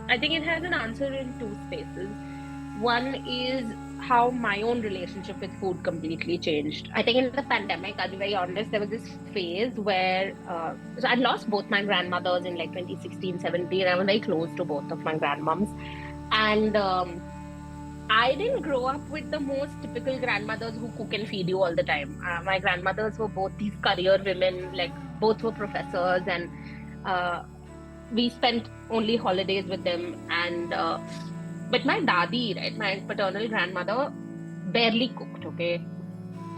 I think it has an answer in two spaces. One is how my own relationship with food completely changed. I think in the pandemic, I'll be very honest, there was this phase where so I'd lost both my grandmothers in like 2016, 17. I was very close to both of my grandmoms. And I didn't grow up with the most typical grandmothers who cook and feed you all the time. My grandmothers were both these career women, like both were professors, and uh, we spent only holidays with them. And but my dadi, right, my paternal grandmother, barely cooked. Okay,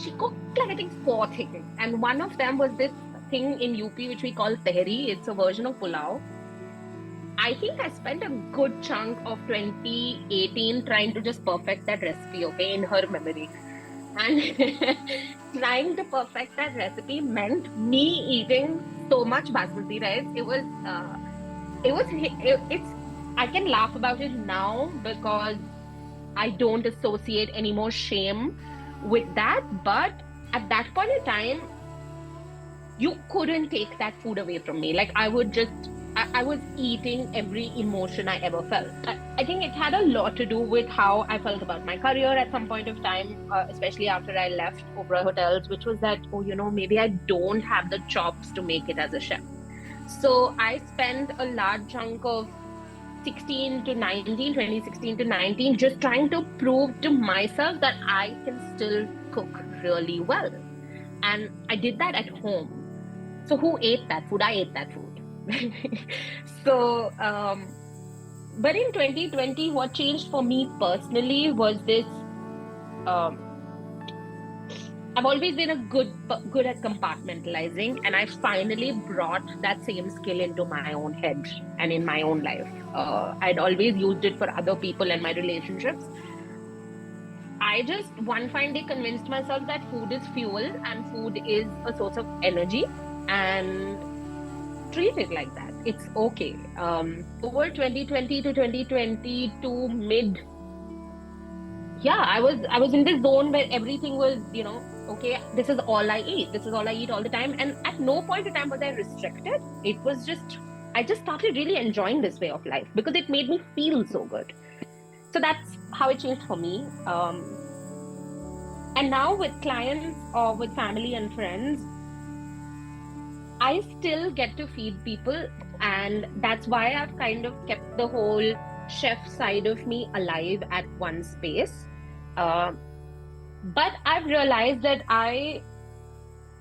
she cooked like I think four things, and one of them was this thing in UP which we call tehri. It's a version of pulao. I think I spent a good chunk of 2018 trying to just perfect that recipe, okay, in her memory. And trying to perfect that recipe meant me eating so much basmati rice. It's, I can laugh about it now because I don't associate any more shame with that. But at that point in time, you couldn't take that food away from me. Like I was eating every emotion I ever felt. I think it had a lot to do with how I felt about my career at some point of time, especially after I left Oberoi Hotels, which was that, oh, maybe I don't have the chops to make it as a chef. So I spent a large chunk of 16 to 19, 2016 to 19, just trying to prove to myself that I can still cook really well. And I did that at home. So who ate that food? I ate that food. So, but in 2020, what changed for me personally was this. Um, I've always been a good at compartmentalizing, and I finally brought that same skill into my own head and in my own life. I'd always used it for other people and my relationships. I just one fine day convinced myself that food is fuel and food is a source of energy, and treat it like that. It's okay. Over 2020 to 2022 mid, yeah, I was in this zone where everything was, okay, this is all I eat. This is all I eat all the time. And at no point in time was I restricted. It was just I just started really enjoying this way of life because it made me feel so good. So that's how it changed for me. And now with clients or with family and friends, I still get to feed people, and that's why I've kind of kept the whole chef side of me alive at one space. Uh, but I've realized that I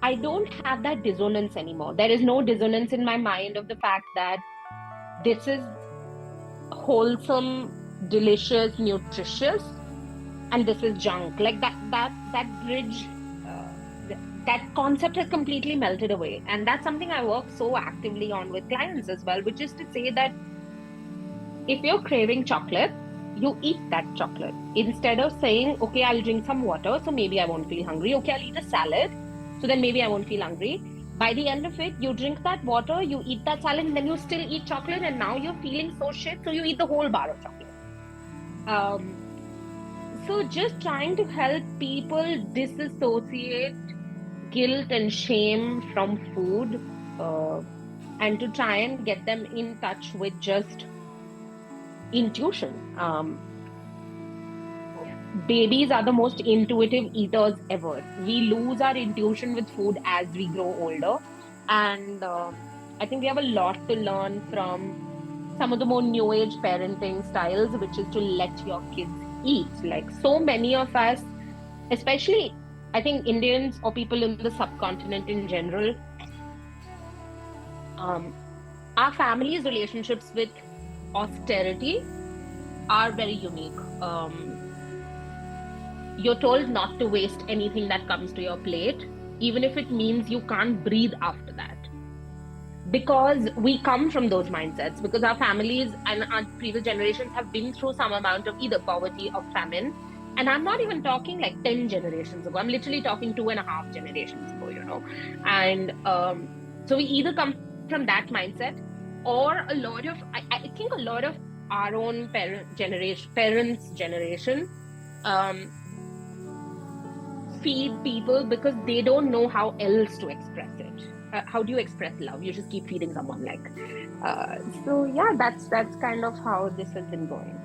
don't have that dissonance anymore. There is no dissonance in my mind of the fact that this is wholesome, delicious, nutritious, and this is junk. Like that bridge, that concept has completely melted away, and that's something I work so actively on with clients as well, which is to say that if you're craving chocolate, you eat that chocolate instead of saying, okay, I'll drink some water, so maybe I won't feel hungry. Okay, I'll eat a salad, so then maybe I won't feel hungry. By the end of it, you drink that water, you eat that salad, and then you still eat chocolate, and now you're feeling so shit, so you eat the whole bar of chocolate. Um, so just trying to help people disassociate guilt and shame from food, uh, and to try and get them in touch with just intuition. Babies are the most intuitive eaters ever. We lose our intuition with food as we grow older. And I think we have a lot to learn from some of the more new age parenting styles, which is to let your kids eat. Like so many of us, especially I think Indians or people in the subcontinent in general, um, our families' relationships with austerity are very unique. You're told not to waste anything that comes to your plate, even if it means you can't breathe after that. Because we come from those mindsets, because our families and our previous generations have been through some amount of either poverty or famine. And I'm not even talking like 10 generations ago. I'm literally talking two and a half generations ago. And so we either come from that mindset, or I think a lot of our own parents' generation, um, feed people because they don't know how else to express it. how do you express love? You just keep feeding someone like. So yeah, that's kind of how this has been going.